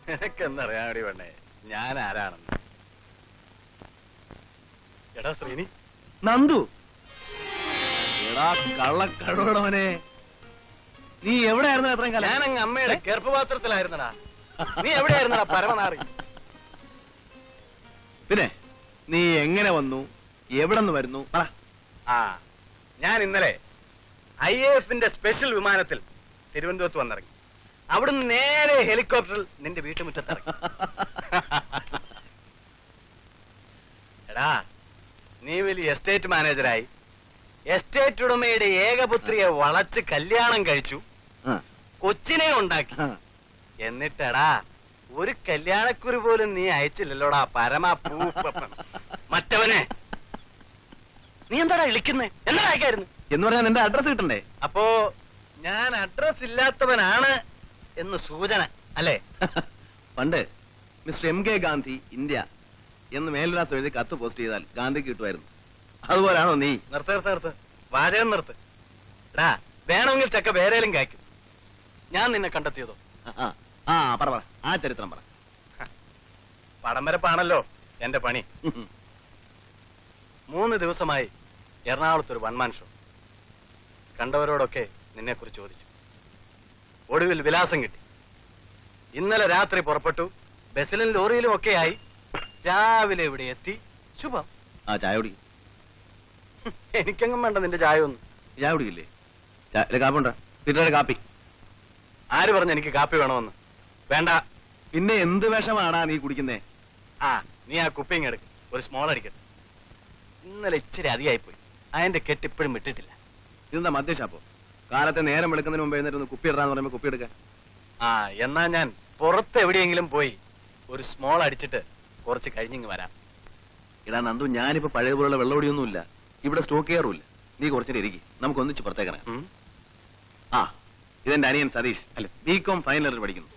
നിനക്കെന്നറിയാടി പെണ്ണേ ഞാൻ ആരാണെന്ന്. എടാ ശ്രീനി. നന്ദു. എടാ കള്ളക്കടവടവനെ, നീ എവിടെയായിരുന്നു എത്രയും കാലം? ഞാനങ്ങ് അമ്മയുടെ ഗർഭപാത്രത്തിലായിരുന്നടാ. നീ എവിടെയായിരുന്നടാ പരമനാറി? പിന്നെ നീ എങ്ങനെ വന്നു, എവിടെ നിന്ന് വരുന്നു? ആ, ഞാൻ ഇന്നലെ IAF-ന്റെ സ്പെഷ്യൽ വിമാനത്തിൽ തിരുവനന്തപുരത്ത് വന്നിറങ്ങി. അവിടുന്ന് നേരെ ഹെലികോപ്റ്ററിൽ നിന്റെ വീട്ടുമുറ്റത്തിറങ്ങി. എടാ, നീ വലിയ എസ്റ്റേറ്റ് മാനേജരായി എസ്റ്റേറ്റ് ഉടമയുടെ ഏകപുത്രിയെ വളച്ച് കല്യാണം കഴിച്ചു, കൊച്ചിനെ ഉണ്ടാക്കി. എന്നിട്ടടാ ഒരു കല്യാണക്കുറി പോലും നീ അയച്ചില്ലല്ലോടാ പരമാ മറ്റവനെ. നീ എന്താടാ വിളിക്കുന്നേ? എന്താ അയക്കായിരുന്നു എന്ന് പറഞ്ഞാൽ നിന്റെ അഡ്രസ് കിട്ടണ്ടേ? അപ്പോ ഞാൻ അഡ്രസ് ഇല്ലാത്തവനാണ് എന്ന് സൂചന അല്ലേ? പണ്ട് മിസ്റ്റർ MK ഗാന്ധി ഇന്ത്യ എന്ന് മേൽവിലാസം എഴുതി കത്ത് പോസ്റ്റ് ചെയ്താൽ ഗാന്ധിക്ക് കിട്ടുമായിരുന്നു. അതുപോലാണോ നീ? നിർത്ത് വാചകം നിർത്ത്. എടാ, വേണമെങ്കിൽ ചക്ക വേറേലും കായ്ക്കും. ഞാൻ നിന്നെ കണ്ടെത്തിയതോ? പറ ആ ചരിത്രം പറ. പടംവരപ്പാണല്ലോ എന്റെ പണി. 3 ദിവസമായി എറണാകുളത്തൊരു വൺമാൻ ഷോ. കണ്ടവരോടൊക്കെ നിന്നെ കുറിച്ച് ചോദിച്ചു. ഒടുവിൽ വിലാസം കിട്ടി. ഇന്നലെ രാത്രി പുറപ്പെട്ടു. ബസ്സിലും ലോറിയിലും ഒക്കെയായി രാവിലെ ഇവിടെ എത്തി. ശുഭം. ചായ കുടി. എനിക്കെങ്ങും വേണ്ട നിന്റെ ചായ ഒന്നും. ചായ കുടിക്കില്ലേ? കാപ്പുണ്ടോ? പിന്നീട് കാപ്പി. ആര് പറഞ്ഞു എനിക്ക് കാപ്പി വേണമെന്ന്? വേണ്ട. പിന്നെ എന്ത് വിഷമാണാ നീ കുടിക്കുന്നേ? നീ ആ കുപ്പിങ് എടുക്ക്, ഒരു സ്മോൾ അടിക്കട്ടെ. ഇന്നലെ ഇച്ചിരി അധികമായിപ്പോയി. അതിന്റെ കെട്ട് ഇപ്പോഴും വിട്ടിട്ടില്ല. ഇതെന്താ മദ്യഷാപ്പോ? കാലത്തെ നേരം വെളുക്കുന്നതിന് മുമ്പ് എഴുന്നേറ്റ് കുപ്പി ഇടാന്ന് പറയുമ്പോ കുപ്പി എടുക്കാൻ. എന്നാ ഞാൻ പുറത്ത് എവിടെയെങ്കിലും പോയി ഒരു സ്മോൾ അടിച്ചിട്ട് കുറച്ച് കഴിഞ്ഞിങ്ങ് വരാം. ഇടാ നന്ദു, ഞാനിപ്പോ പഴയതുപോലുള്ള വെള്ളമൊടിയൊന്നുമില്ല. ഇവിടെ സ്റ്റോക്ക് ചെയ്യാറുമില്ല. നീ കുറച്ചിട്ട് ഇരിക്കും, നമുക്ക് ഒന്നിച്ച് പുറത്തേക്കിറങ്ങാം. ഇതെന്റെ അനിയൻ സതീഷ്, അല്ല BCom ഫൈനൽ ഇയർ പഠിക്കുന്നു.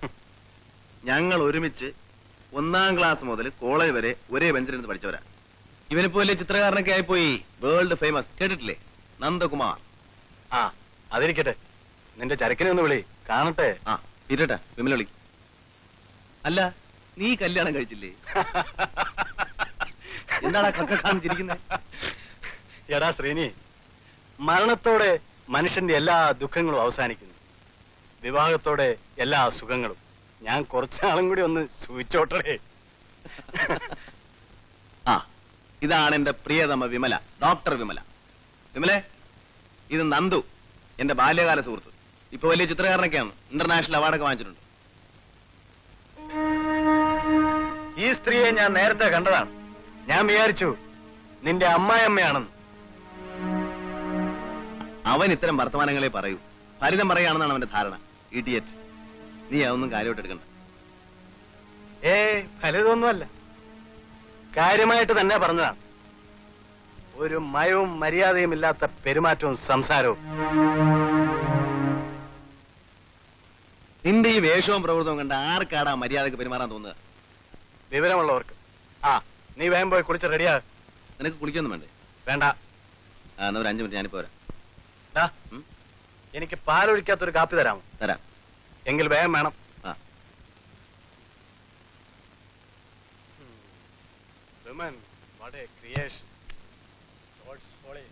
ഞങ്ങൾ ഒരുമിച്ച് 1ാം ക്ലാസ് മുതൽ കോളേജ് വരെ ഒരേ ബെഞ്ചിലിരുന്ന് പഠിച്ചവരാ. ഇവനിപ്പോ വലിയ ചിത്രകാരനൊക്കെ ആയിപ്പോയി. World famous. കേട്ടിട്ടില്ലേ? നന്ദകുമാർ. അതിരിക്കട്ടെ, നിന്റെ ചരക്കിനെ ഒന്ന് വിളി, കാണട്ടെ. ഇരട്ടെ, വിമല വിളി. അല്ല, നീ കല്യാണം കഴിച്ചില്ലേ? എന്താടാ കാണിച്ചിരിക്കുന്നത്? എടാ ശ്രീനി, മരണത്തോടെ മനുഷ്യന്റെ എല്ലാ ദുഃഖങ്ങളും അവസാനിക്കുന്നു. വിവാഹത്തോടെ എല്ലാ സുഖങ്ങളും. ഞാൻ കുറച്ചാളും കൂടി ഒന്ന് സൂചിച്ചോട്ടേ. ഇതാണ് എന്റെ പ്രിയതമ വിമല, ഡോക്ടർ വിമല. വിമലെ, ഇത് നന്ദു, എന്റെ ബാല്യകാല സുഹൃത്ത്. ഇപ്പൊ വലിയ ചിത്രകാരനൊക്കെയാണ്. ഇന്റർനാഷണൽ അവാർഡൊക്കെ വാങ്ങിച്ചിട്ടുണ്ട്. ഈ സ്ത്രീയെ ഞാൻ നേരത്തെ കണ്ടതാണ്. ഞാൻ വിചാരിച്ചു നിന്റെ അമ്മായിയമ്മയാണെന്ന്. അവൻ ഇത്തരം വർത്തമാനങ്ങളെ പറയൂ. ഫലിതം പറയുകയാണെന്നാണ് അവന്റെ ധാരണ. ഇഡിയറ്റ്. നീ അതൊന്നും കാര്യമായിട്ട് എടുക്കണ്ട. ഫലിതൊന്നുമല്ല, കാര്യമായിട്ട് തന്നെ പറഞ്ഞതാണ്. ഒരു മയവും മര്യാദയും ഇല്ലാത്ത പെരുമാറ്റവും സംസാരവും. നിന്റെ ഈ വേഷവും പ്രവൃത്തവും കണ്ട ആർക്കാടാ മര്യാദക്ക് പെരുമാറാൻ തോന്നുക? വിവരമുള്ളവർക്ക്. നീ വേഗം പോയി കുളിച്ച് റെഡിയാ. നിനക്ക് കുളിക്കൊന്നും വേണ്ടേ? വേണ്ട. എന്നാ ഒരു 5 മിനിറ്റ് ഞാനിപ്പോ വരാം. എനിക്ക് പാലൊഴിക്കാത്തൊരു കാപ്പി തരാമോ? തരാം. എങ്കിൽ വേഗം വേണം. Women, what a creation. God's folly.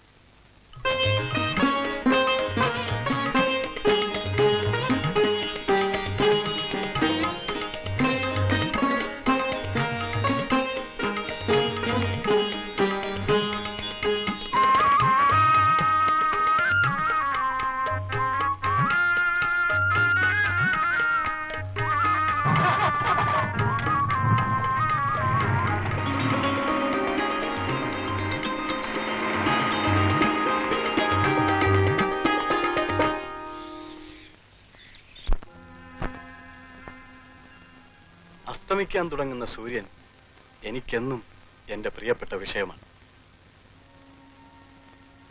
അസ്തമിക്കാൻ തുടങ്ങുന്ന സൂര്യൻ എനിക്കെന്നും എന്റെ പ്രിയപ്പെട്ട വിഷയമാണ്.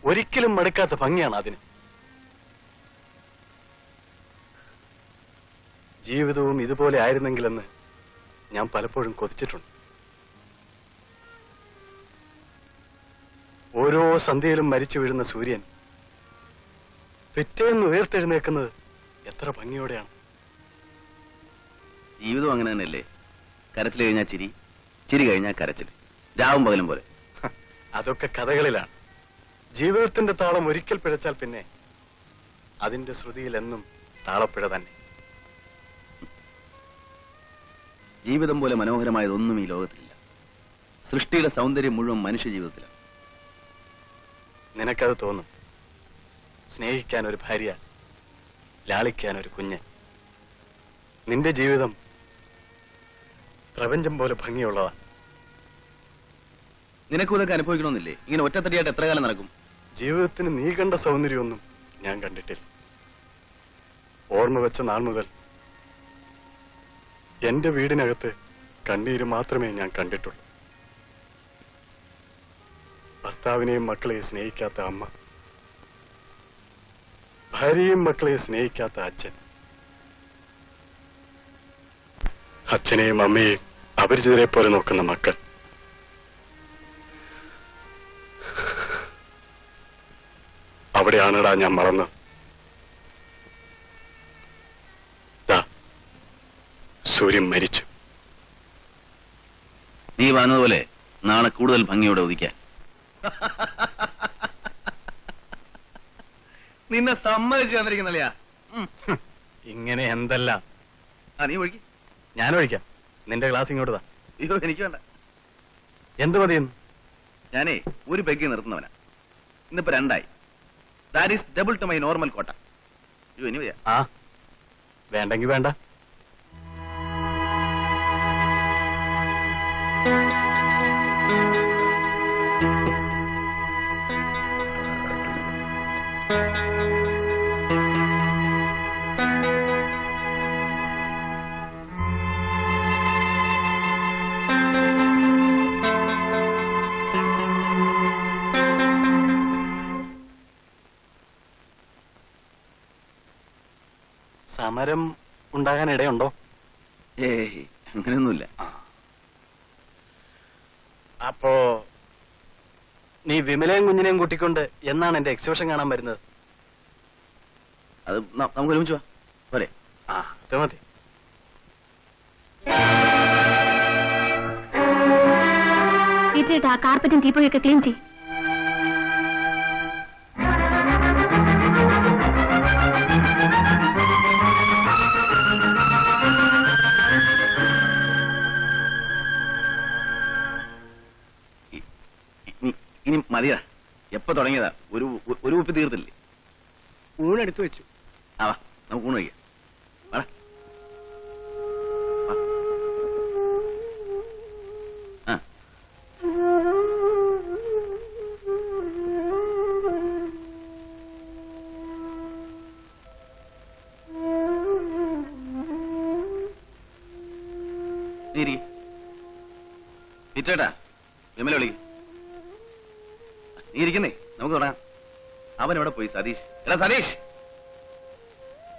ഒരിക്കലും മടുക്കാത്ത ഭംഗിയാണ് അതിന്. ജീവിതവും ഇതുപോലെ ആയിരുന്നെങ്കിലെന്ന് ഞാൻ പലപ്പോഴും കൊതിച്ചിട്ടുണ്ട്. ഓരോ സന്ധ്യയിലും മരിച്ചു വീഴുന്ന സൂര്യൻ പിറ്റേന്ന് ഉയർത്തെഴുന്നേൽക്കുന്നത് എത്ര ഭംഗിയോടെയാണ്. ജീവിതം അങ്ങനെ തന്നെയല്ലേ? കരച്ചിൽ കഴിഞ്ഞാൽ ചിരി, ചിരി കഴിഞ്ഞാൽ കരച്ചിൽ, രാവും പകലും പോലെ. അതൊക്കെ കഥകളിലാണ്. ജീവിതത്തിന്റെ താളം ഒരിക്കൽ പിഴച്ചാൽ പിന്നെ അതിന്റെ ശ്രുതിയിൽ എന്നും താളപ്പിഴ തന്നെ. ജീവിതം പോലെ മനോഹരമായതൊന്നും ഈ ലോകത്തിലില്ല. സൃഷ്ടിയുടെ സൗന്ദര്യം മുഴുവൻ മനുഷ്യ ജീവിതത്തിലാണ്. നിനക്കത് തോന്നും. സ്നേഹിക്കാൻ ഒരു ഭാര്യ, ലാളിക്കാൻ ഒരു കുഞ്ഞ്. നിന്റെ ജീവിതം പ്രപഞ്ചം പോലെ ഭംഗിയുള്ളതാണ്. നിനക്കും ഇതൊക്കെ അനുഭവിക്കണമെന്നില്ലേ? ഇങ്ങനെ ഒറ്റത്തടിയായിട്ട് എത്ര കാലം നടക്കും? ജീവിതത്തിന് നീ കണ്ട സൗന്ദര്യമൊന്നും ഞാൻ കണ്ടിട്ടില്ല. ഓർമ്മ വെച്ച നാൾ മുതൽ എന്റെ വീടിനകത്ത് കണ്ണീര് മാത്രമേ ഞാൻ കണ്ടിട്ടുള്ളൂ. ഭർത്താവിനെയും മക്കളെയും സ്നേഹിക്കാത്ത അമ്മ, ഭാര്യയെയും മക്കളെയും സ്നേഹിക്കാത്ത അച്ഛൻ, അച്ഛനെയും അമ്മയെയും അപരിചിതരെ പോലെ നോക്കുന്ന മക്കൾ. അവിടെയാണടാ ഞാൻ മറന്നത്. സൂര്യൻ മരിച്ചു. നീ പറഞ്ഞതുപോലെ നാളെ കൂടുതൽ ഭംഗിയോടെ ഉദിക്കാൻ. നിന്നെ സമ്മതിച്ചു തന്നിരിക്കുന്നല്ലയാ. ഇങ്ങനെ എന്തെല്ലാം. നീ ഒഴിക്ക്. ഞാൻ ഒഴിക്കാം. നിന്റെ ഗ്ലാസ് ഇങ്ങോട്ട് താ. അയ്യോ, എനിക്ക് വേണ്ട. എന്ത് മതിയെന്ന്? ഞാനേ ഒരു പെഗ് നിർത്തുന്നവനാ. ഇന്നിപ്പോ 2 ആയി. That is double two my normal കോട്ട. അയ്യോ, ഇനി വയ്യ. ആ, വേണ്ടെങ്കി വേണ്ട. സമരം ഉണ്ടാകാൻ ഇടയുണ്ടോ? ഏയ്, അങ്ങനെയൊന്നുമില്ല. അപ്പോ നീ വിമലയും കുഞ്ഞിനെയും കൂട്ടിക്കൊണ്ട് എന്നാണ് എന്റെ എക്സിബിഷൻ കാണാൻ വരുന്നത്? അത് നമുക്ക് ഒരുമിച്ച് പോവാം. പോരെ? ആ, അത് മതി. ആ കാർപ്പറ്റും ടീപ്പോയൊക്കെ ക്ലീൻ ചെയ്യും. ഇനി മതിയാ. എപ്പോ തുടങ്ങിയതാ? ഒരു ഉപ്പ് തീർത്തില്ലേ? ഊണെടുത്തു വെച്ചു. ആ, വാ, നമുക്ക് ഊണ് കഴിക്കാം. വാടാ. വാ. ആ. ഇറ്റേട്ടാ, വിമല വിളിക്കും. നീ ഇരിക്കുന്നേ, നമുക്ക് തുടങ്ങാം. അവൻ എവിടെ പോയി? സതീഷ്. എടാ സതീഷ്,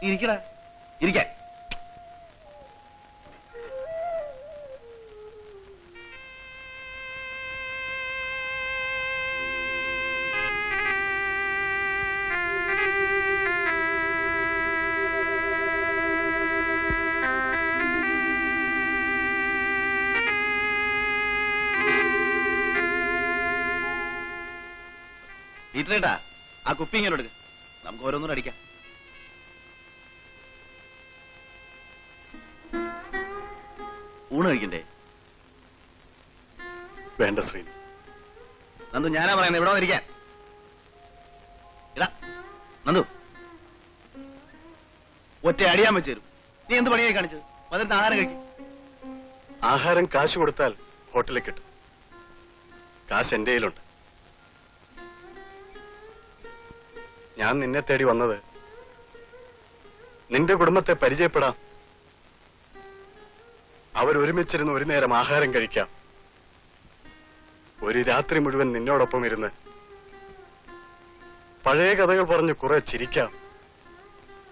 ഇരിക്കടാ, ഇരിക്കാൻ. ഇത്രേട്ടാ, ആ കുപ്പി ഇങ്ങനെ എടുക്ക. നമുക്ക് ഓരോന്നും അടിക്കാം. ഊണ് കഴിക്കണ്ടേ? വേണ്ട ശ്രീ. നന്ദു, ഞാനാ പറയുന്നത്, ഇവിടെ വന്നിരിക്കാൻ. ഇടാ നന്ദു, ഒറ്റ അടിയാൻ വെച്ചേരും. നീ എന്ത് പണിയായി കാണിച്ചത്? വന്നിട്ട് ആഹാരം കഴിക്കും. ആഹാരം കാശ് കൊടുത്താൽ ഹോട്ടലിൽ കിട്ടും. കാശ് എന്റെ കയ്യിലുണ്ട്. ഞാൻ നിന്നെ തേടി വന്നത് നിന്റെ കുടുംബത്തെ പരിചയപ്പെടാം. അവരൊരുമിച്ചിരുന്ന് ഒരു നേരം ആഹാരം കഴിക്കാം. ഒരു രാത്രി മുഴുവൻ നിന്നോടൊപ്പം ഇരുന്ന് പഴയ കഥകൾ പറഞ്ഞ് കുറെ ചിരിക്കാം,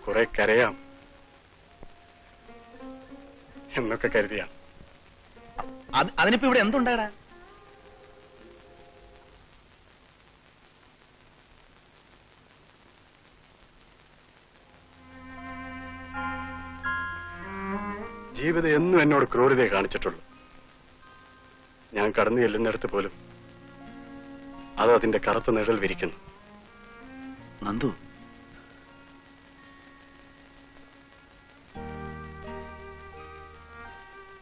കുറെ കരയാം എന്നൊക്കെ കരുതിയാണ്. അതിനിപ്പോ ഇവിടെ എന്തുണ്ടാടാ? ജീവിതം എന്നും എന്നോട് ക്രൂരതയെ കാണിച്ചിട്ടുള്ളൂ. ഞാൻ കടന്നു ചെല്ലുന്നിടത്ത് പോലും അത് അതിന്റെ കറുത്ത നിഴൽ വിരിക്കുന്നു. നന്ദു,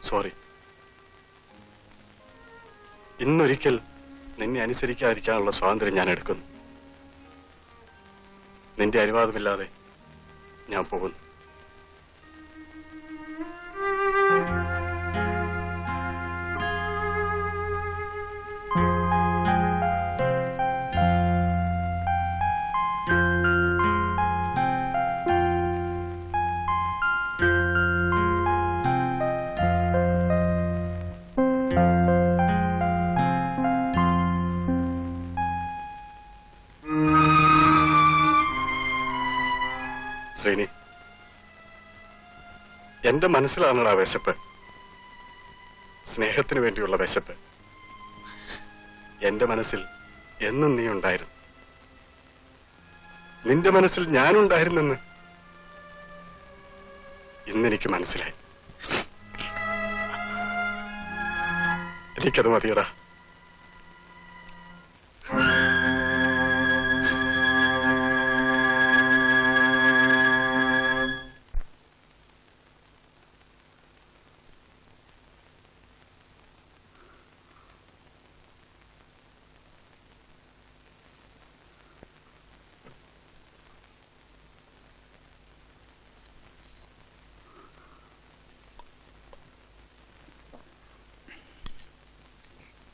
സോറി. ഇന്നൊരിക്കൽ നിന്നെ അനുസരിക്കാതിരിക്കാനുള്ള സ്വാതന്ത്ര്യം ഞാൻ എടുക്കുന്നു. നിന്റെ അനുവാദമില്ലാതെ ഞാൻ പോകുന്നു. ശ്രീനി, എന്റെ മനസ്സിലാണടാ വിശപ്പ്. സ്നേഹത്തിന് വേണ്ടിയുള്ള വിശപ്പ്. എന്റെ മനസ്സിൽ എന്നും നീ ഉണ്ടായിരുന്നു. നിന്റെ മനസ്സിൽ ഞാനുണ്ടായിരുന്നെന്ന് ഇന്നെനിക്ക് മനസ്സിലായി. എനിക്കത് മതിയടാ.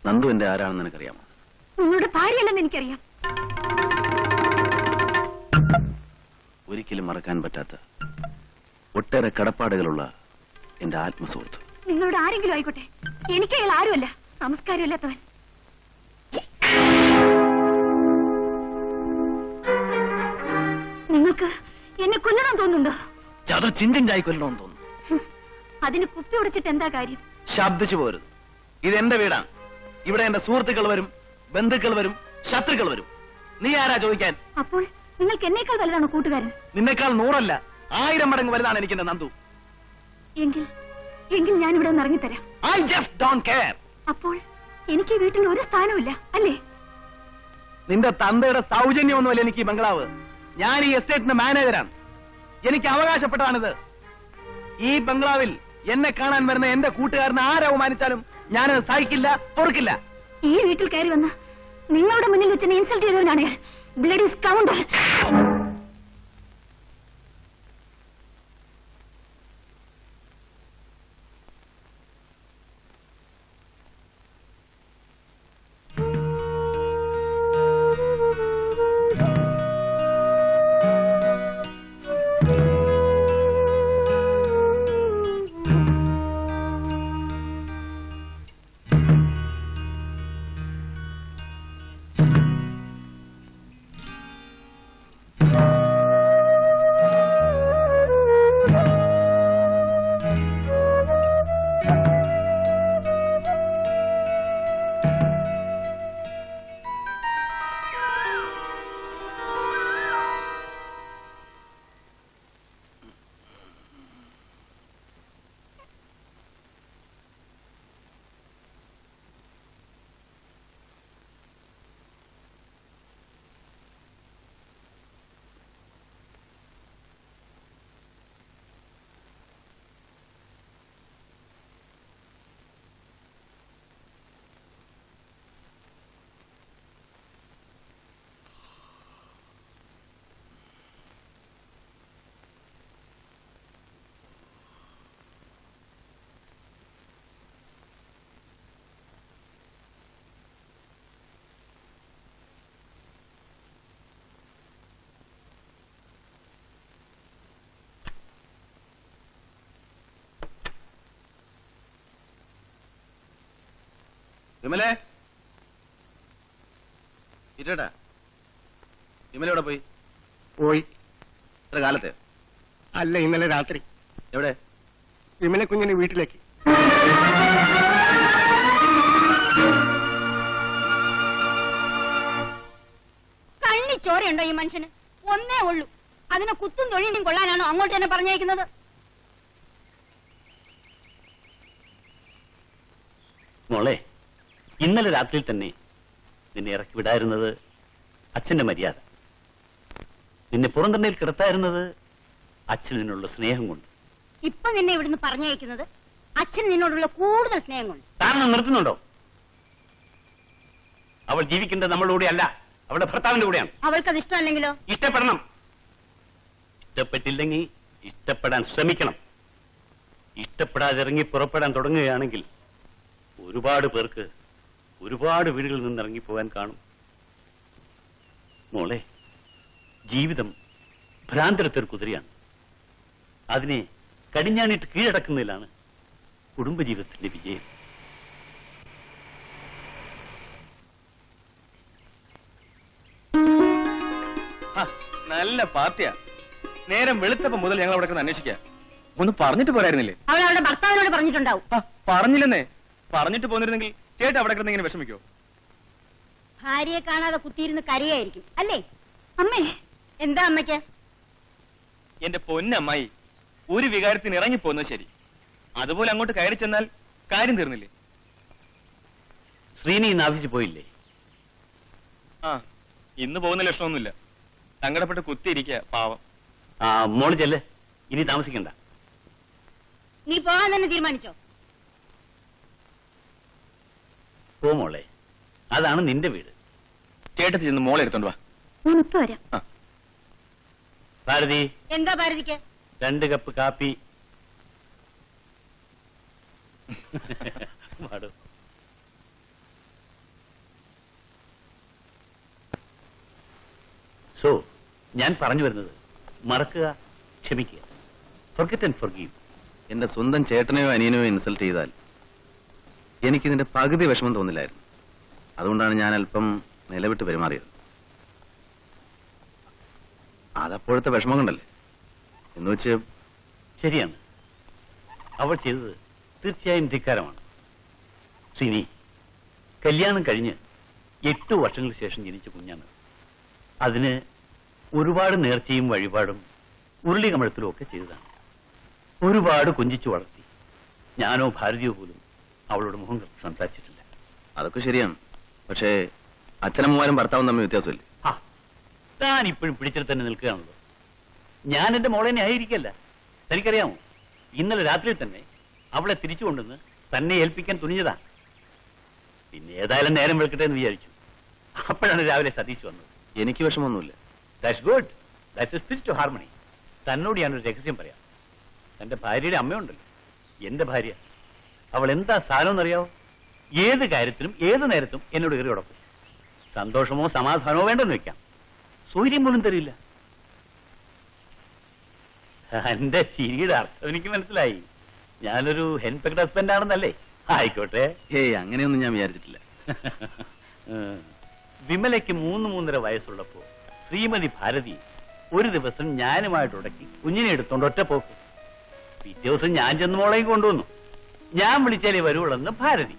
നന്ദു എന്റെ ആരാണെന്ന് എനിക്കറിയാമോ? നിങ്ങളുടെ ഭാര്യയല്ലെന്ന് എനിക്കറിയാം. ഒരിക്കലും മറക്കാൻ പറ്റാത്ത ഒട്ടേറെ കടപ്പാടുകളുള്ള എന്റെ ആത്മസുഹൃത്ത്. നിങ്ങളുടെ ആരെങ്കിലും ആയിക്കോട്ടെ, എനിക്ക് അയാൾ ആരുമല്ല. സംസ്കാരമില്ലാത്തവൻ. നിങ്ങൾക്ക് എന്നെ കൊല്ലണം തോന്നുന്നുണ്ടോ? ചത ചിഞ്ചിഞ്ചായി കൊല്ലണമെന്ന് തോന്നുന്നു. അതിന് കുപ്പി ഉടച്ചിട്ട് എന്താ കാര്യം? ശബ്ദിച്ചു പോരുത്. ഇത് എന്റെ വീടാണ്. ഇവിടെ എന്റെ സുഹൃത്തുക്കൾ വരും, ബന്ധുക്കൾ വരും, ശത്രുക്കൾ വരും. നീ ആരാ ചോദിക്കാൻ? അപ്പോൾ നിങ്ങൾക്ക് എന്നേക്കാൾ വലുതാണോ കൂട്ടുകാരൻ? നിന്നേക്കാൾ 100 അല്ല 1000 മടങ്ങ് വലുതാണ് എനിക്ക് എന്റെ നന്ദു. എങ്കിൽ ഞാനിവിടെ ഒന്ന് ഇറങ്ങിത്തരാം. I just don't care. അപ്പോൾ എനിക്ക് വീട്ടിൽ ഒരു സ്ഥാനമില്ല അല്ലേ? നിന്റെ തന്തയുടെ സൗജന്യമൊന്നുമല്ല എനിക്ക് ഈ ബംഗ്ലാവ്. ഞാൻ ഈ എസ്റ്റേറ്റിന്റെ മാനേജരാണ്. എനിക്ക് അവകാശപ്പെട്ടതാണിത്. ഈ ബംഗ്ലാവിൽ എന്നെ കാണാൻ വരുന്ന എന്റെ കൂട്ടുകാരനെ ആരെ അവമാനിച്ചാലും ഞാനത് സഹിക്കില്ല, പൊറുക്കില്ല. ഈ വീട്ടിൽ കയറി വന്ന് നിങ്ങളുടെ മുന്നിൽ വെച്ച് ഇൻസൾട്ട് ചെയ്തവനാണ് ബ്ലഡി സ്കൗണ്ടർ. വിമലേ, ഇരട്ടാ, വിമല എവിടെ പോയി? ഇത്ര കാലത്തെ? അല്ല, ഇന്നലെ രാത്രി. എവിടെ? വിമല കുഞ്ഞിന്റെ വീട്ടിലേക്ക്. കണ്ണി ചോരയുണ്ടോ ഈ മനുഷ്യന്? ഒന്നേ ഉള്ളൂ. അതിനെ കുത്തും തൊഴിലും കൊള്ളാനാണോ അങ്ങോട്ട് തന്നെ പറഞ്ഞേക്കുന്നത്? മോളെ, ഇന്നലെ രാത്രിയിൽ തന്നെ നിന്നെ ഇറക്കി വിടായിരുന്നത് അച്ഛന്റെ മര്യാദ. നിന്നെ പുറന്തണ്ണയിൽ കിടത്തായിരുന്നത് അച്ഛൻ നിന്നുള്ള സ്നേഹം കൊണ്ട്. ഇപ്പൊ നിന്നെ ഇവിടുന്ന് പറഞ്ഞയക്കുന്നത് അച്ഛൻ നിന്നോടുള്ള കൂടുതൽ സ്നേഹം കൊണ്ട്. താൻ നിർത്തുന്നുണ്ടോ? അവൾ ജീവിക്കേണ്ടത് നമ്മളുടെ കൂടെ അല്ല, അവളുടെ ഭർത്താവിന്റെ കൂടെയാണ്. അവൾക്കത് ഇഷ്ടമല്ലെങ്കിലോ? ഇഷ്ടപ്പെടണം. ഇഷ്ടപ്പെട്ടില്ലെങ്കിൽ ഇഷ്ടപ്പെടാൻ ശ്രമിക്കണം. ഇഷ്ടപ്പെടാതെ ഇറങ്ങി പുറപ്പെടാൻ തുടങ്ങുകയാണെങ്കിൽ ഒരുപാട് പേർക്ക് ഒരുപാട് വീടുകളിൽ നിന്ന് ഇറങ്ങിപ്പോകാൻ കാണും. മോളെ, ജീവിതം ഭ്രാന്തരത്തൊരു കുതിരയാണ്. അതിനെ കടിഞ്ഞാണിട്ട് കീഴടക്കുന്നതിലാണ് കുടുംബജീവിതത്തിന്റെ വിജയം. നല്ല പാർട്ടിയാ. നേരം വെളുത്തപ്പം മുതൽ ഞങ്ങൾ അവിടെ അന്വേഷിക്കാം. ഒന്ന് പറഞ്ഞിട്ട് പോരായിരുന്നില്ലേ? അവൾ അവളുടെ ഭർത്താവിനോട് പറഞ്ഞിട്ടുണ്ടാവും. പറഞ്ഞില്ലെന്നേ. പറഞ്ഞിട്ട് പോന്നിരുന്നെങ്കിൽ ചേട്ടാ അവിടെ കിടന്ന് ഇങ്ങനെ വിഷമിക്കോ? ഭാര്യയെ കാണാതെ കുത്തിയിരുന്ന് കരയായിരിക്കും അല്ലേ? അമ്മേ, എന്താ അമ്മയ്ക്ക്? എന്റെ പൊന്നമ്മായി, ഒരു വികാരത്തിന് ഇറങ്ങിപ്പോന്നത് ശരി. അതുപോലെ അങ്ങോട്ട് കയറി ചെന്നാൽ കാര്യം തീർന്നില്ലേ? ശ്രീനി ഇന്ന് ആഫീസിൽ പോയില്ലേ? ആ, ഇന്ന് പോകുന്ന ലക്ഷണമൊന്നുമില്ല. സങ്കടപ്പെട്ട് കുത്തിയിരിക്കുക പാവം. ആ, മോള് ചെല്ല്, ഇനി താമസിക്കണ്ട. നീ പോകാൻ തന്നെ തീരുമാനിച്ചോ? പോ മോളെ, അതാണ് നിന്റെ വീട്. ചേട്ടത്തി ചെന്ന് മോളെ എടുത്തോണ്ട് വാ. ഞാൻ ഇപ്പൊ വരാം. ഭാരതി, എന്താ ഭാരതിക്ക്? 2 കപ്പ് കാപ്പി. പാടൂ. സോ ഞാൻ പറഞ്ഞു വരുന്നത്, മറക്കുക, ക്ഷമിക്കുക. Forget and forgive. എന്റെ സ്വന്തം ചേട്ടനെയോ അനിയനെയോ ഇൻസൾട്ട് ചെയ്താൽ എനിക്കിതിന്റെ പകുതി വിഷമം തോന്നില്ലായിരുന്നു. അതുകൊണ്ടാണ് ഞാൻ അല്പം നിലവിട്ട് പെരുമാറിയത്. അതപ്പോഴത്തെ വിഷമം കൊണ്ടല്ലേ എന്ന് വെച്ച്. ശരിയാണ്, അവൾ ചെയ്തത് തീർച്ചയായും ധിക്കാരമാണ്. ശ്രീനി, കല്യാണം കഴിഞ്ഞ് 8 വർഷങ്ങൾക്ക് ശേഷം ജനിച്ച കുഞ്ഞാണ്. അതിന് ഒരുപാട് നേർച്ചയും വഴിപാടും ഉരുളി കമഴത്തിലും ഒക്കെ ചെയ്തതാണ്. ഒരുപാട് കൊഞ്ചിച്ചു വളർത്തി. ഞാനോ ഭാരതിയോ പോലും അവളുടെ മുഖം കത്ത് സംസാരിച്ചിട്ടില്ല. അതൊക്കെ ശരിയാണ്. പക്ഷേ അച്ഛനമ്മമാരും ഭർത്താവും തമ്മിൽ വ്യത്യാസമില്ലേ? ആ, താൻ ഇപ്പോഴും പിടിച്ചിട്ട് തന്നെ നിൽക്കുകയാണല്ലോ. ഞാൻ എന്റെ മോളെ ആയിരിക്കല്ല. തനിക്കറിയാമോ, ഇന്നലെ രാത്രിയിൽ തന്നെ അവളെ തിരിച്ചു കൊണ്ടുവന്ന് തന്നെ ഏൽപ്പിക്കാൻ തുനിഞ്ഞതാ. പിന്നെ ഏതായാലും നേരം വെളുക്കട്ടെ എന്ന് വിചാരിച്ചു. അപ്പോഴാണ് രാവിലെ സതീഷ് വന്നത്. എനിക്ക് വിഷമമൊന്നുമില്ല. That's good. That's a spirit of harmony. തന്നോട് ഞാനൊരു രഹസ്യം പറയാം. തന്റെ ഭാര്യയുടെ അമ്മയുണ്ടല്ലോ, എന്റെ ഭാര്യ, അവൾ എന്താ സാധനമെന്നറിയാവോ? ഏത് കാര്യത്തിലും ഏത് നേരത്തും എന്നോട് കയറി ഉടക്കും. സന്തോഷമോ സമാധാനമോ വേണ്ടെന്ന് വെക്കാം, സൂര്യം പോലും തരില്ല. എന്റെ ചിരിയുടെ അർത്ഥം എനിക്ക് മനസ്സിലായി. ഞാനൊരു ഹെൻപെക്ട് ഹസ്ബൻഡ് ആണെന്നല്ലേ? ആയിക്കോട്ടെ. ഏയ്, അങ്ങനെയൊന്നും ഞാൻ വിചാരിച്ചിട്ടില്ല. വിമലയ്ക്ക് 3-3.5 വയസ്സുള്ളപ്പോ ശ്രീമതി ഭാരതി ഒരു ദിവസം ഞാനുമായിട്ട് ഉടക്കി കുഞ്ഞിനെ എടുത്തോണ്ട് ഒറ്റ പോക്കും. പിറ്റേ ദിവസം ഞാൻ ചെന്ന് മോളെയും കൊണ്ടുവന്നു. ഞാൻ വിളിച്ചാലേ വരുവുള്ളെന്ന് ഭാരതി,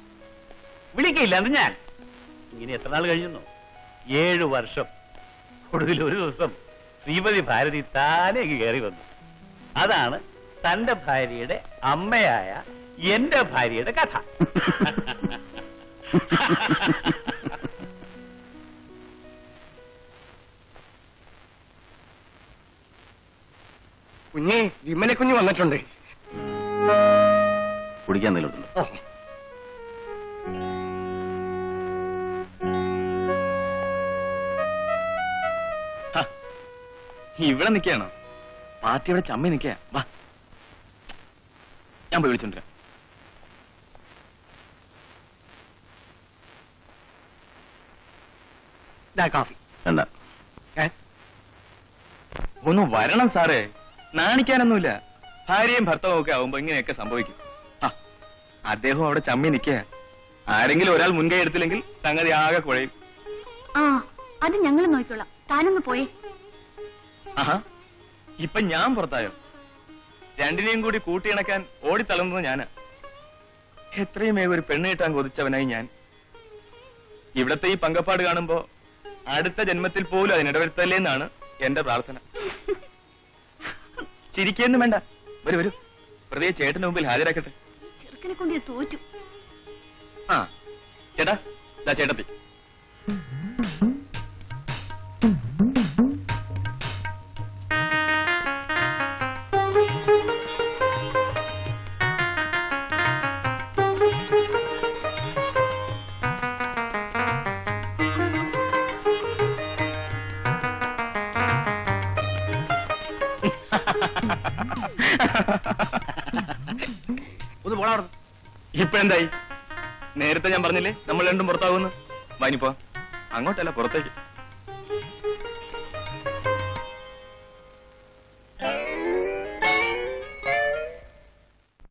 വിളിക്കയില്ലാന്ന് ഞാൻ. ഇങ്ങനെ എത്ര നാൾ കഴിഞ്ഞു? 7 വർഷം. ഒടുവിൽ ഒരു ദിവസം ശ്രീമതി ഭാരതി താനെ കയറി വന്നു. അതാണ് തന്റെ ഭാര്യയുടെ അമ്മയായ എന്റെ ഭാര്യയുടെ കഥ. കുഞ്ഞേ, വിമല കുഞ്ഞ് വന്നിട്ടുണ്ട്. കുടിക്കാൻ നിലത്തുണ്ട്. ഓ, ഇവിടെ നിൽക്കുകയാണോ? പാർട്ടി ഇവിടെ ചമ്മി നിൽക്കുക. വാ, ഞാൻ പോയി വിളിച്ചോണ്ടിരാം. ദാ കാഫി. വേണ്ട, ഏ? ഒന്ന് വരണം സാറേ. നാണിക്കാനൊന്നുമില്ല. ഭാര്യയും ഭർത്താവും ഒക്കെ ആവുമ്പോ ഇങ്ങനെയൊക്കെ സംഭവിക്കും. അദ്ദേഹം അവിടെ ചമ്മി നിൽക്കുക. ആരെങ്കിലും ഒരാൾ മുൻകൈ എടുത്തില്ലെങ്കിൽ സംഗതി ആകെ കുഴയും. ആ, അത് ഞങ്ങൾ നോക്കിക്കോളാം. താനൊന്ന് പോയേ. ആഹാ, ഇപ്പൊ ഞാൻ പുറത്തായോ? രണ്ടിനെയും കൂടി കൂട്ടിയിണക്കാൻ ഓടിത്തളർന്നത് ഞാനാ. എത്രയും വേഗം ഒരു പെണ്ണ് കിട്ടാൻ കൊതിച്ചവനായി ഞാൻ. ഇവിടത്തെ ഈ പങ്കപ്പാട് കാണുമ്പോ അടുത്ത ജന്മത്തിൽ പോലും അതിനിടവരുത്തല്ലേ എന്നാണ് എന്റെ പ്രാർത്ഥന. ചിരിക്കൊന്നും വേണ്ട. വരൂ വരൂ, വെറുതെ ചേട്ടന് മുമ്പിൽ ഹാജരാക്കട്ടെ. ചെറുക്കനെ കൊണ്ട് തോറ്റു. ആ ചേട്ടാ ദാ ചേട്ടത്തി. ഒന്ന് പോടാ. ഇപ്പൊ എന്തായി? നേരത്തെ ഞാൻ പറഞ്ഞില്ലേ നമ്മൾ രണ്ടും പുറത്താകുമെന്ന്. വാനിപ്പോ അങ്ങോട്ടല്ല പുറത്തേക്ക്.